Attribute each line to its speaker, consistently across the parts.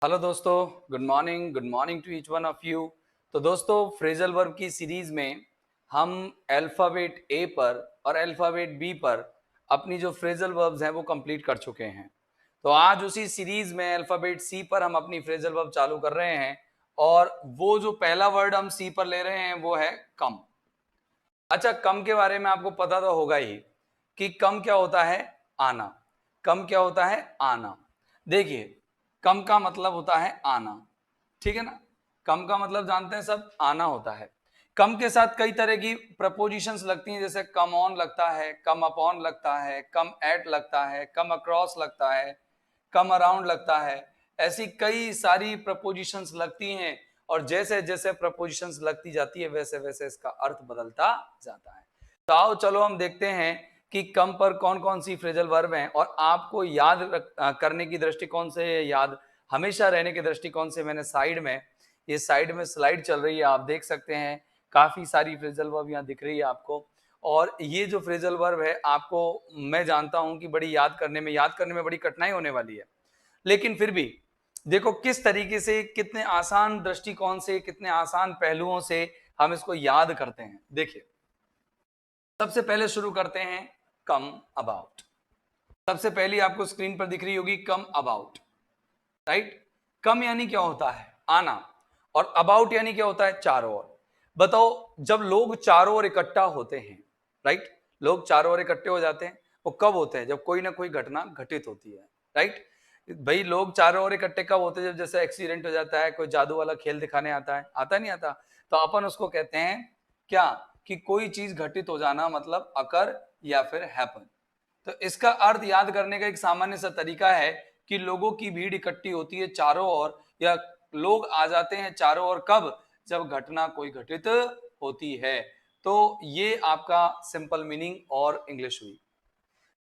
Speaker 1: Hello दोस्तों, good morning to each one of you. तो दोस्तों, फ्रेजल वर्ब की सीरीज में हम अल्फ़ाबेट ए पर और अल्फ़ाबेट बी पर अपनी जो फ्रेजल वर्ब्स हैं वो कंप्लीट कर चुके हैं। तो आज उसी सीरीज में अल्फ़ाबेट सी पर हम अपनी फ्रेजल वर्ब चालू कर रहे हैं और वो जो पहला वर्ड हम सी पर ले रहे हैं वो है कम। अच्छा, कम के बारे में आपको पता तो होगा ही कि कम क्या होता है, आना। कम क्या होता है, आना। देखिए, कम का मतलब होता है आना, ठीक है ना। कम का मतलब जानते हैं सब, आना होता है। कम के साथ कई तरह की प्रपोजिशंस लगती हैं, जैसे कम ऑन लगता है, कम अपॉन लगता है, कम एट लगता है, कम अक्रॉस लगता है, कम अराउंड लगता है। ऐसी कई सारी प्रपोजिशंस लगती हैं और जैसे जैसे प्रपोजिशंस लगती जाती है वैसे वैसे इसका अर्थ बदलता जाता है। तो आओ चलो हम देखते हैं कि कम पर कौन कौन सी फ्रेजल वर्ब हैं और आपको करने की दृष्टिकोण से, याद हमेशा रहने के दृष्टिकोण से मैंने साइड में स्लाइड चल रही है, आप देख सकते हैं काफी सारी फ्रेजल वर्ब यहाँ दिख रही है आपको। और ये जो फ्रेजल वर्ब है आपको, मैं जानता हूं कि बड़ी याद करने में बड़ी कठिनाई होने वाली है, लेकिन फिर भी देखो किस तरीके से, कितने आसान दृष्टिकोण से, कितने आसान पहलुओं से हम इसको याद करते हैं। देखिए, सबसे पहले शुरू करते हैं कम अबाउट। सबसे पहली आपको स्क्रीन पर दिख रही होगी कम अबाउट, राइट। कम यानी क्या होता है, आना, और अबाउट यानी क्या होता है, चारों ओर। बताओ, जब लोग चारों ओर इकट्ठा होते हैं, राइट, लोग चारों ओर इकट्ठे हो जाते हैं, वो कब होते हैं, जब कोई ना कोई घटना घटित होती है, राइट। भाई, लोग चारों ओर इकट्ठे कब होते हैं, जब जैसे एक्सीडेंट हो जाता है, कोई जादू वाला खेल दिखाने आता है, आता नहीं आता, तो अपन उसको कहते हैं क्या, कि कोई चीज घटित हो जाना, मतलब अकर या फिर हैपन। तो इसका अर्थ याद करने का एक सामान्य सा तरीका है कि लोगों की भीड़ इकट्ठी होती है चारों ओर, या लोग आ जाते हैं चारों ओर कब, जब घटना कोई घटित होती है। तो ये आपका सिंपल मीनिंग और इंग्लिश हुई,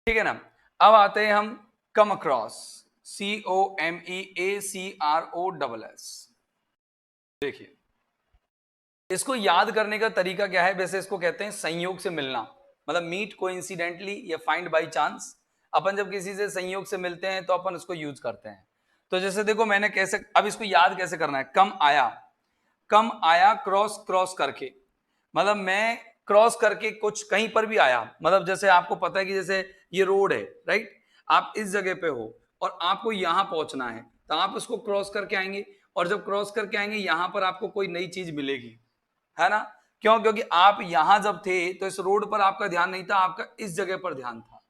Speaker 1: ठीक है ना। अब आते हैं हम कम अक्रॉस, COMEACROSS। देखिए, इसको याद करने का तरीका क्या है, वैसे इसको कहते हैं संयोग से मिलना, मतलब मीट कोइंसिडेंटली या फाइंड बाय चांस। अपन जब किसी से संयोग से मिलते हैं तो अपन इसको यूज करते हैं। तो जैसे देखो, मैंने कैसे, अब इसको याद कैसे करना है, कम आया क्रॉस क्रॉस करके, मतलब मैं क्रॉस करके कुछ कहीं पर भी आया, मतलब जैसे आपको पता है कि जैसे ये रोड है, राइट, आप इस जगह पे हो और आपको यहां पहुंचना है, तो आप इसको क्रॉस करके आएंगे, और जब क्रॉस करके आएंगे यहां पर आपको कोई नई चीज मिलेगी, है ना। क्यों, क्योंकि आप यहां जब थे तो इस रोड पर आपका ध्यान नहीं था, आपका इस जगह पर ध्यान था,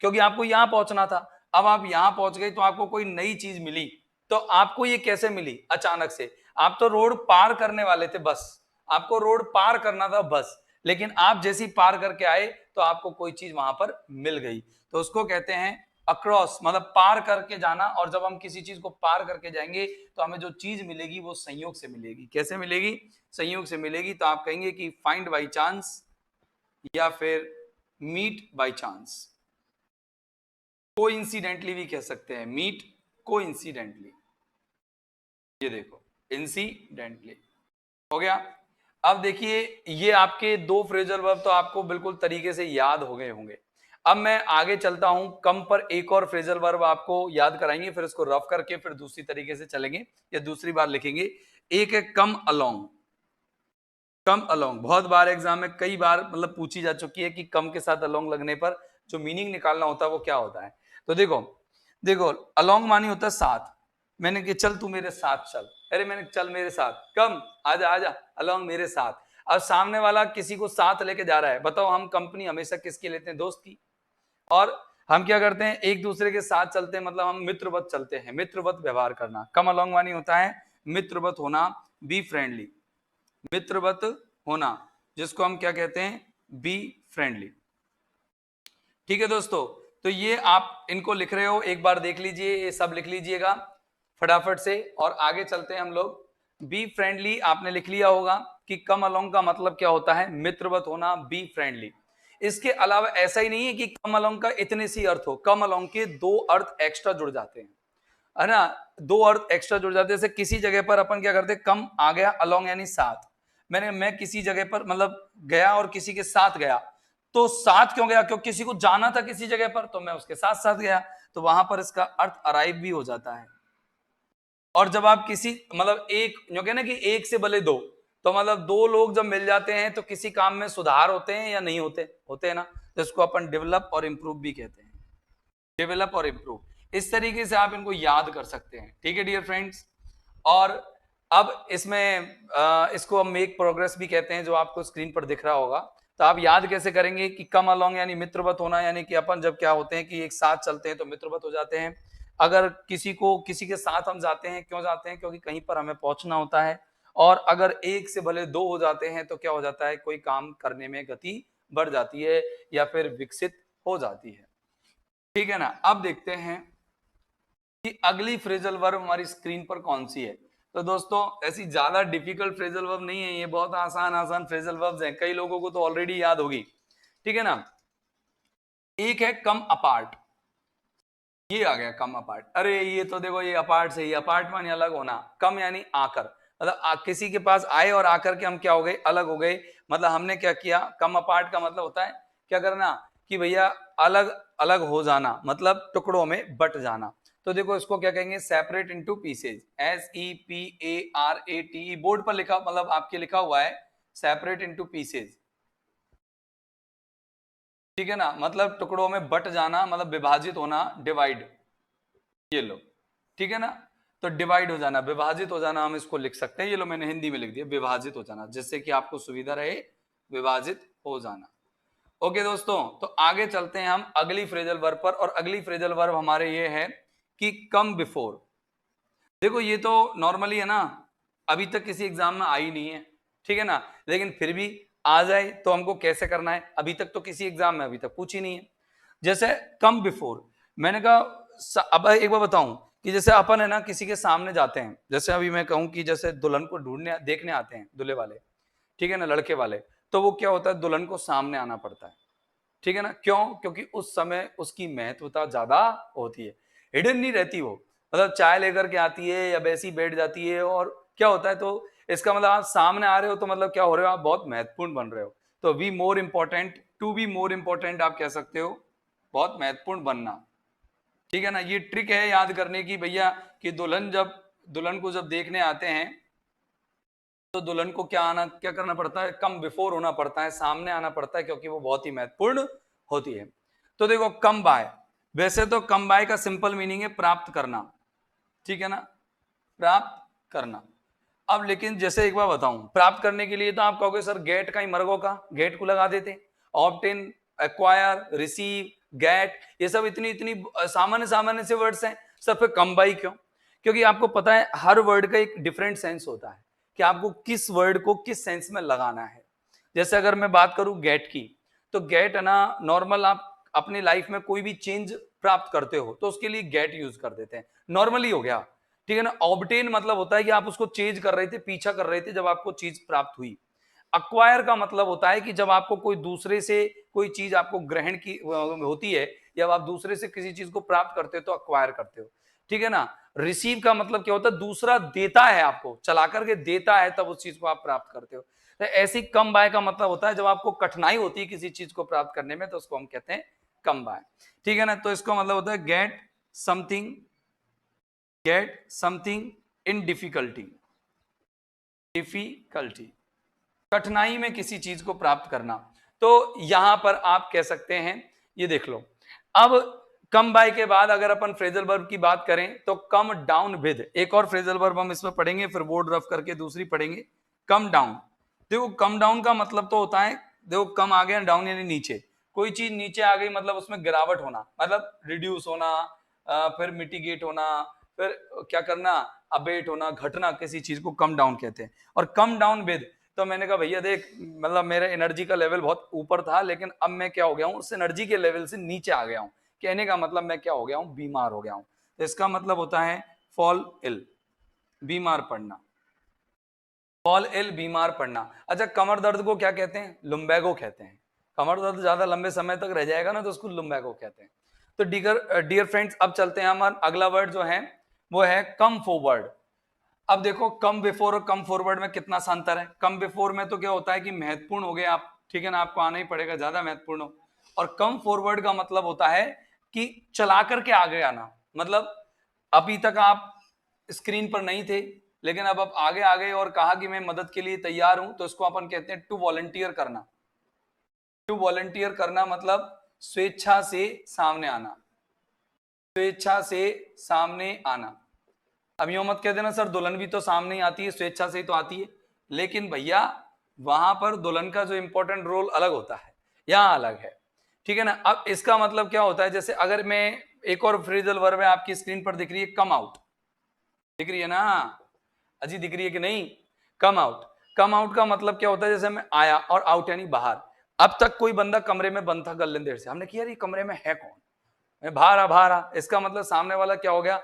Speaker 1: क्योंकि आपको यहां पहुंचना था। अब आप यहां पहुंच गए तो आपको कोई नई चीज मिली। तो आपको ये कैसे मिली, अचानक से। आप तो रोड पार करने वाले थे, बस आपको रोड पार करना था बस, लेकिन आप जैसी पार करके आए तो आपको कोई चीज वहां पर मिल गई। तो उसको कहते हैं अक्रॉस, मतलब पार करके जाना। और जब हम किसी चीज को पार करके जाएंगे तो हमें जो चीज मिलेगी वो संयोग से मिलेगी। कैसे मिलेगी, संयोग से मिलेगी। तो आप कहेंगे कि फाइंड बाई चांस या फिर मीट बाई चांस, कोइंसिडेंटली भी कह सकते हैं, मीट कोइंसिडेंटली। ये देखो, इंसिडेंटली हो गया। अब देखिए, ये आपके दो फ्रेजल वर्ब तो आपको बिल्कुल तरीके से याद हो गए होंगे। अब मैं आगे चलता हूं, कम पर एक और फ्रेजल वर्ब आपको याद कराएंगे, फिर इसको रफ करके फिर दूसरी तरीके से चलेंगे या दूसरी बार लिखेंगे। एक है कम अलोंग। कम अलोंग बहुत बार एग्जाम में कई बार मतलब पूछी जा चुकी है कि कम के साथ अलोंग लगने पर जो मीनिंग निकालना होता है वो क्या होता है। तो देखो, देखो, अलोंग मानी होता है साथ। मैंने कि चल तू मेरे साथ चल, अरे मैंने चल मेरे साथ, कम आजा आजा, अलोंग मेरे साथ। अब सामने वाला किसी को साथ लेके जा रहा है। बताओ, हम कंपनी हमेशा किसकी लेते हैं, दोस्त की। और हम क्या करते हैं, एक दूसरे के साथ चलते हैं, मतलब हम मित्रवत चलते हैं, मित्रवत व्यवहार करना। कम अलोंग मानी होता है मित्रवत होना, बी फ्रेंडली, मित्रवत होना, जिसको हम क्या कहते हैं, बी फ्रेंडली। ठीक है दोस्तों, तो ये आप इनको लिख रहे हो, एक बार देख लीजिए, ये सब लिख लीजिएगा फटाफट से और आगे चलते हैं हम लोग। बी फ्रेंडली आपने लिख लिया होगा कि कम अलोंग का मतलब क्या होता है, मित्रवत होना, बी फ्रेंडली। इसके अलावा ऐसा ही नहीं है कि कम अलोंग का इतने सी अर्थ हो, कम अलोंग के दो अर्थ एक्स्ट्रा जुड़ जाते हैं, है ना। दो अर्थ एक्स्ट्रा जुड़ जाते हैं। जैसे किसी जगह पर अपन क्या करते हैं, कम आ गया, अलोंग यानी साथ। मैं किसी जगह पर मतलब गया और किसी के साथ गया, तो साथ क्यों गया, क्योंकि किसी को जाना था किसी जगह पर, तो मैं उसके साथ साथ गया, तो वहां पर इसका अर्थ अराइव भी हो जाता है। और जब आप किसी मतलब एक जो कहना कि एक से भले दो, तो मतलब दो लोग जब मिल जाते हैं तो किसी काम में सुधार होते हैं या नहीं होते, होते हैं ना, तो इसको अपन डेवलप और इंप्रूव भी कहते हैं, डेवलप और इंप्रूव। इस तरीके से आप इनको याद कर सकते हैं, ठीक है डियर फ्रेंड्स। और अब इसमें इसको हम मेक प्रोग्रेस भी कहते हैं, जो आपको स्क्रीन पर दिख रहा होगा। तो आप याद कैसे करेंगे कि कम अलोंग यानी मित्रवत होना, यानी कि अपन जब क्या होते हैं कि एक साथ चलते हैं तो मित्रवत हो जाते हैं। अगर किसी के साथ हम जाते हैं, क्यों जाते हैं, क्योंकि कहीं पर हमें पहुंचना होता है। और अगर एक से भले दो हो जाते हैं तो क्या हो जाता है, कोई काम करने में गति बढ़ जाती है या फिर विकसित हो जाती है, ठीक है ना। अब देखते हैं कि अगली फ्रेजल वर्ब हमारी स्क्रीन पर कौन सी है। तो दोस्तों ऐसी ज्यादा डिफिकल्ट फ्रेजल वर्ब नहीं है, ये बहुत आसान आसान फ्रेजल वर्ब्स हैं, कई लोगों को तो ऑलरेडी याद होगी, ठीक है ना। एक है कम अपार्ट, ये आ गया कम अपार्ट। अरे ये तो देखो, ये अपार्ट से ही, अपार्ट माने अलग होना, कम यानी आकर, मतलब किसी के पास आए और आकर के हम क्या हो गए, अलग हो गए। मतलब हमने क्या किया, कम अपार्ट का मतलब होता है क्या करना, कि भैया अलग अलग हो जाना, मतलब टुकड़ों में बट जाना। तो देखो इसको क्या कहेंगे, separate into pieces, SEPARATE, board पर लिखा, मतलब आपके लिखा हुआ है सेपरेट इनटू पीसेज, ठीक है ना, मतलब टुकड़ों में बट जाना, मतलब विभाजित होना, डिवाइड, ये लो, ठीक है ना। तो डिवाइड हो जाना, विभाजित हो जाना, हम इसको लिख सकते हैं, ये लो मैंने हिंदी में लिख दिया, विभाजित हो जाना, जिससे कि आपको सुविधा रहे, विभाजित हो जाना। ओके दोस्तों, तो आगे चलते हैं हम अगली फ्रेजल वर्ब पर, और अगली फ्रेजल वर्ब हमारे ये है कि कम बिफोर। देखो ये तो नॉर्मली है ना, अभी तक किसी एग्जाम में आई नहीं है, ठीक है ना, लेकिन फिर भी आ जाए तो हमको कैसे करना है, अभी तक तो किसी एग्जाम में अभी तक पूछी नहीं है। जैसे कम बिफोर, मैंने कहा अब एक बार बताऊं कि जैसे अपन है ना किसी के सामने जाते हैं, जैसे अभी मैं कहूं कि जैसे दुल्हन को ढूंढने देखने आते हैं दूल्हे वाले, ठीक है ना, लड़के वाले, तो वो क्या होता है, दुल्हन को सामने आना पड़ता है, ठीक है ना, क्यों, क्योंकि उस समय उसकी महत्वता ज्यादा होती है, हिडन नहीं रहती वो, मतलब चाय लेकर के आती है या वैसी बैठ जाती है, और क्या होता है, तो इसका मतलब आप सामने आ रहे हो तो मतलब क्या हो रहे हो, आप बहुत महत्वपूर्ण बन रहे हो। तो we more important, to be more important आप कह सकते हो, बहुत महत्वपूर्ण बनना, ठीक है ना। ये ट्रिक है याद करने की भैया, कि दुल्हन को जब देखने आते हैं तो दुल्हन को क्या करना पड़ता है, कम बिफोर होना पड़ता है, सामने आना पड़ता है, क्योंकि वो बहुत ही महत्वपूर्ण होती है। तो देखो कम बाय, वैसे तो कम बाय का सिंपल मीनिंग है प्राप्त करना, ठीक है ना, प्राप्त करना। अब लेकिन जैसे एक बार बताऊं, प्राप्त करने के लिए तो आप कहोगे सर गेट का ही मर्गों का गेट को लगा देते, ऑब्टेन, एक्वायर, रिसीव, गेट, ये सब इतनी इतनी सामान्य सामान्य से वर्ड्स हैं, सर फिर कम बाई क्यों, क्योंकि आपको पता है हर वर्ड का एक डिफरेंट सेंस होता है, कि आपको किस वर्ड को किस सेंस में लगाना है। जैसे अगर मैं बात करूं गेट की, तो गेट है ना, नॉर्मल आप अपनी लाइफ में कोई भी चेंज प्राप्त करते हो तो उसके लिए गेट यूज कर देते हैं, नॉर्मली हो गया, ठीक है ना। ऑब्टेन मतलब होता है कि आप उसको चेंज कर रहे थे, पीछा कर रहे थे, जब आपको चीज प्राप्त हुई। अक्वायर का मतलब होता है कि जब आपको कोई दूसरे से कोई चीज आपको ग्रहण की होती है, या आप दूसरे से किसी चीज को प्राप्त करते हो तो अक्वायर करते हो, ठीक है ना। रिसीव का मतलब क्या होता है, दूसरा देता है, आपको चला करके देता है, तब उस चीज को आप प्राप्त करते हो। तो ऐसी कम बाय का मतलब होता है जब आपको कठिनाई होती है किसी चीज को प्राप्त करने में, तो उसको हम कहते हैं कम बाय, ठीक है ना। तो इसका मतलब होता है something get something in difficulty, difficulty, कठिनाई में किसी चीज को प्राप्त करना। तो यहां पर आप कह सकते हैं, ये देख लो, अब कम बाय के बाद अगर अपन फ्रेजल वर्ब की बात करें तो कम डाउन विद, एक और फ्रेजल वर्ब हम इसमें पढ़ेंगे, फिर बोर्ड रफ करके दूसरी पढ़ेंगे, कम डाउन। देखो कम डाउन का मतलब तो होता है, देखो कम आ गया, डाउन यानी नीचे, कोई चीज नीचे आ गई मतलब उसमें गिरावट होना, मतलब रिड्यूस होना, फिर मिटिगेट होना, फिर क्या करना, अबेट होना, घटना, किसी चीज को कम डाउन कहते हैं। और कम डाउन विद, तो मैंने कहा भैया देख, मतलब मेरा एनर्जी का लेवल बहुत ऊपर था, लेकिन अब मैं क्या हो गया हूँ, उस एनर्जी के लेवल से नीचे आ गया हूँ, कहने का मतलब मैं क्या हो गया हूँ, बीमार हो गया हूँ। तो इसका मतलब होता है फॉल इल, बीमार पड़ना, फॉल इल, बीमार पड़ना। अच्छा कमर दर्द को क्या कहते हैं, लुम्बैगो कहते हैं, कमर दर्द ज्यादा लंबे समय तक रह जाएगा ना तो उसको लुम्बैगो कहते हैं। तो डियर फ्रेंड्स, अब चलते हैं हमारा अगला वर्ड जो है वो है कम फॉरवर्ड। अब देखो कम बिफोर और कम फॉरवर्ड में कितना सा अंतर है। कम बिफोर में तो क्या होता है कि महत्वपूर्ण हो गए आप, ठीक है ना, आपको आना ही पड़ेगा, ज्यादा महत्वपूर्ण हो। और कम फॉरवर्ड का मतलब होता है कि चला करके आगे आना, मतलब अभी तक आप स्क्रीन पर नहीं थे, लेकिन अब आप आगे आ गए और कहा कि मैं मदद के लिए तैयार हूं, तो इसको अपन कहते हैं टू वॉलंटियर करना। टू वॉलंटियर करना मतलब स्वेच्छा से सामने आना, स्वेच्छा से सामने आना। अब यूं मत कह देना सर दुल्हन भी तो सामने ही आती है, स्वेच्छा से ही तो आती है, लेकिन भैया वहां पर दुल्हन का जो इंपॉर्टेंट रोल अलग होता है, यहां अलग है, ठीक है ना। अब इसका मतलब क्या होता है, जैसे अगर मैं एक और फ्रेजल वर्ब है आपकी स्क्रीन पर दिख रही है, कम आउट, दिख रही है ना, अजी दिख रही है कि नहीं, कम आउट। कम आउट का मतलब क्या होता है, जैसे मैं आया, और आउट यानी बाहर। अब तक कोई बंदा कमरे में बंद था गल्ले देर से, हमने किया ये कमरे में है कौन, मैं बाहर आ बाहर आ, इसका मतलब सामने वाला क्या हो गया,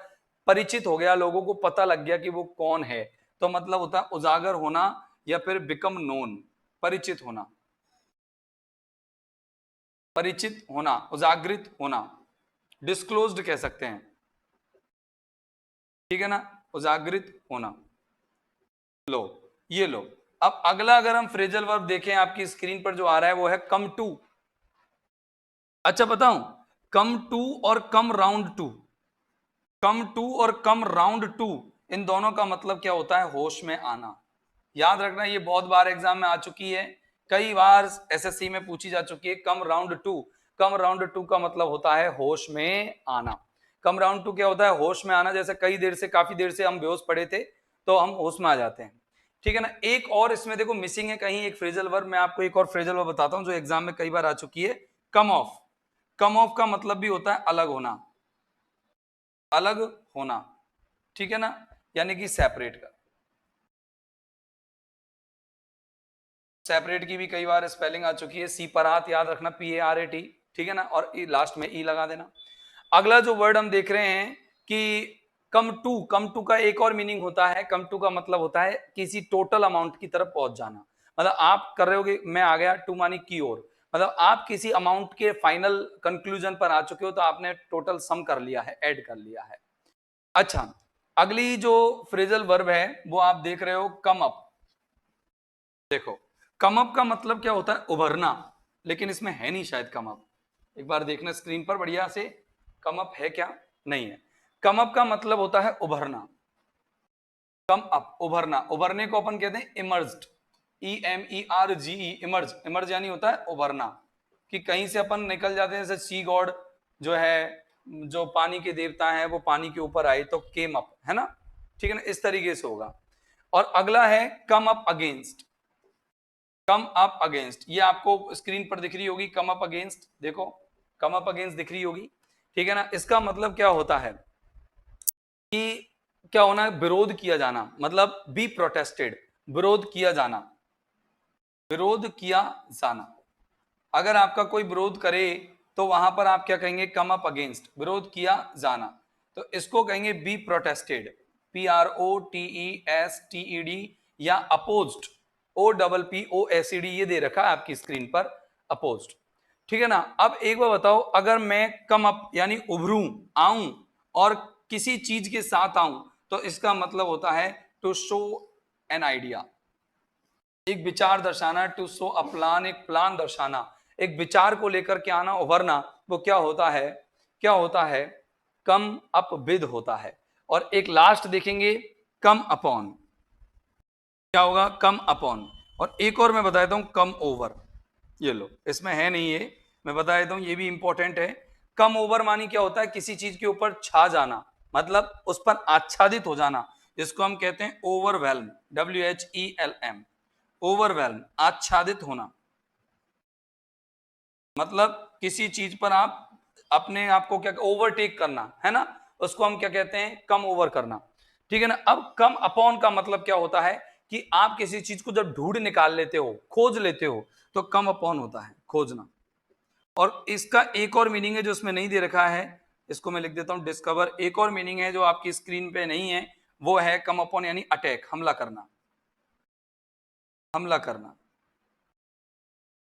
Speaker 1: परिचित हो गया, लोगों को पता लग गया कि वो कौन है। तो मतलब होता है उजागर होना या फिर बिकम नोन, परिचित होना, परिचित होना, उजागृत होना, डिस्क्लोज्ड कह सकते हैं, ठीक है ना, उजागृत होना। लो, ये लो। अब अगला अगर हम फ्रेजल वर्ब देखें आपकी स्क्रीन पर जो आ रहा है वो है कम टू। अच्छा बताऊं, कम टू और come round to, come to और कम राउंड टू, इन दोनों का मतलब क्या होता है, होश में आना। याद रखना ये बहुत बार एग्जाम में आ चुकी है, कई बार एसएससी में पूछी जा चुकी है। कम round to, come round to का मतलब होता है होश में आना। कम राउंड टू क्या होता है, होश में आना। जैसे कई देर से, काफी देर से हम बेहोश पड़े थे तो हम होश में आ जाते हैं, ठीक है ना। एक और इसमें देखो मिसिंग है कहीं एक फ्रेजल वर्ब, मैं आपको एक और फ्रेजल वर्ब बताता हूं जो एग्जाम में कई बार आ चुकी है, कम ऑफ। कम ऑफ का मतलब भी होता है अलग होना, अलग होना, ठीक है ना, यानी कि सेपरेट का। सेपरेट की भी कई बार स्पेलिंग आ चुकी है, सी परात याद रखना, PARAT, ठीक है ना, और लास्ट में ई लगा देना। अगला जो वर्ड हम देख रहे हैं कि कम टू, कम टू का एक और मीनिंग होता है, कम टू का मतलब होता है किसी टोटल अमाउंट की तरफ पहुंच जाना। मतलब आप कर रहे हो कि मैं आ गया, टू मानी की ओर, मतलब आप किसी अमाउंट के फाइनल कंक्लूजन पर आ चुके हो, तो आपने टोटल सम कर लिया है, ऐड कर लिया है। अच्छा, अगली जो फ्रेजल वर्ब है वो आप देख रहे हो कम अप। देखो कम अप का मतलब क्या होता है, उभरना, लेकिन इसमें है नहीं शायद कम अप, एक बार देखना स्क्रीन पर बढ़िया से, कम अप है क्या, नहीं है। कम अप का मतलब होता है उभरना, कम अप उभरना, उभरने को अपन कहते हैं इमर्ज्ड, EMERGE, इमर्ज, इमर्ज यानी होता है उभरना, कि कहीं से अपन निकल जाते हैं, जैसे सी गॉड जो है, जो पानी के देवता हैं, वो पानी के ऊपर आए तो केम अप, है ना, ठीक है ना, इस तरीके से होगा। और अगला है come up against, come up against, ये आपको स्क्रीन पर दिख रही होगी, कम अप अगेंस्ट, देखो कम अप अगेंस्ट दिख रही होगी, ठीक है ना। इसका मतलब क्या होता है कि क्या होना है, विरोध किया जाना, मतलब बी प्रोटेस्टेड, विरोध किया जाना, विरोध किया जाना। अगर आपका कोई विरोध करे तो वहां पर आप क्या कहेंगे, कम अप अगेंस्ट, विरोध किया जाना, तो इसको कहेंगे बी प्रोटेस्टेड, PROTESTED, या अपोज्ड, OPPOSED, ये दे रखा है आपकी स्क्रीन पर, अपोज्ड, ठीक है ना। अब एक बार बताओ, अगर मैं कम अप यानी उभरूं, आऊं, और किसी चीज के साथ आऊं, तो इसका मतलब होता है टू शो एन आइडिया, एक विचार दर्शाना, टू शो अ प्लान, एक प्लान दर्शाना, एक विचार को लेकर के आना, उभरना, वो क्या होता है, क्या होता है, कम अप विद होता है। और एक लास्ट देखेंगे, कम अपॉन, क्या होगा, कम अपॉन। और एक और मैं बता देता हूं, कम ओवर, ये लो, इसमें है नहीं ये, मैं बता देता हूं, ये भी इंपॉर्टेंट है। कम ओवर मानी क्या होता है, किसी चीज के ऊपर छा जाना, मतलब उस पर आच्छादित हो जाना, जिसको हम कहते हैं ओवरवेल्म, WHELM, ओवरवेल्म, आच्छादित होना, मतलब किसी चीज पर आप अपने आप को क्या, ओवरटेक करना, है ना, उसको हम क्या कहते हैं, कम ओवर करना, ठीक है ना। अब कम अपॉन का मतलब क्या होता है कि आप किसी चीज को जब ढूंढ निकाल लेते हो, खोज लेते हो, तो कम अपॉन होता है, खोजना। और इसका एक और मीनिंग है जो इसमें नहीं दे रखा है, इसको मैं लिख देता हूं, डिस्कवर। एक और मीनिंग है जो आपकी स्क्रीन पे नहीं है, वो है कम अपॉन यानी अटैक, हमला करना, हमला करना,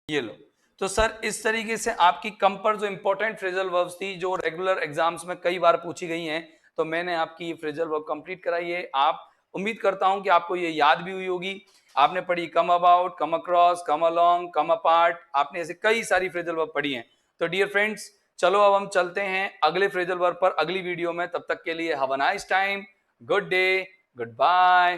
Speaker 1: ये लो। तो सर इस तरीके से आपकी कम पर जो इंपॉर्टेंट फ्रेजल वर्ब्स थी, जो रेगुलर एग्जाम्स में कई बार पूछी गई हैं, तो मैंने आपकी ये फ्रेजल वर्ब कंप्लीट कराई है। आप, उम्मीद करता हूं कि आपको ये याद भी हुई होगी। आपने पढ़ी come about, come across, come along, come apart, आपने ऐसे कई सारी फ्रेजल वर्ब पढ़ी हैं। तो डियर फ्रेंड्स, चलो अब हम चलते हैं अगले फ्रेजल वर्ब पर अगली वीडियो में। तब तक के लिए have a nice time, good day, good bye.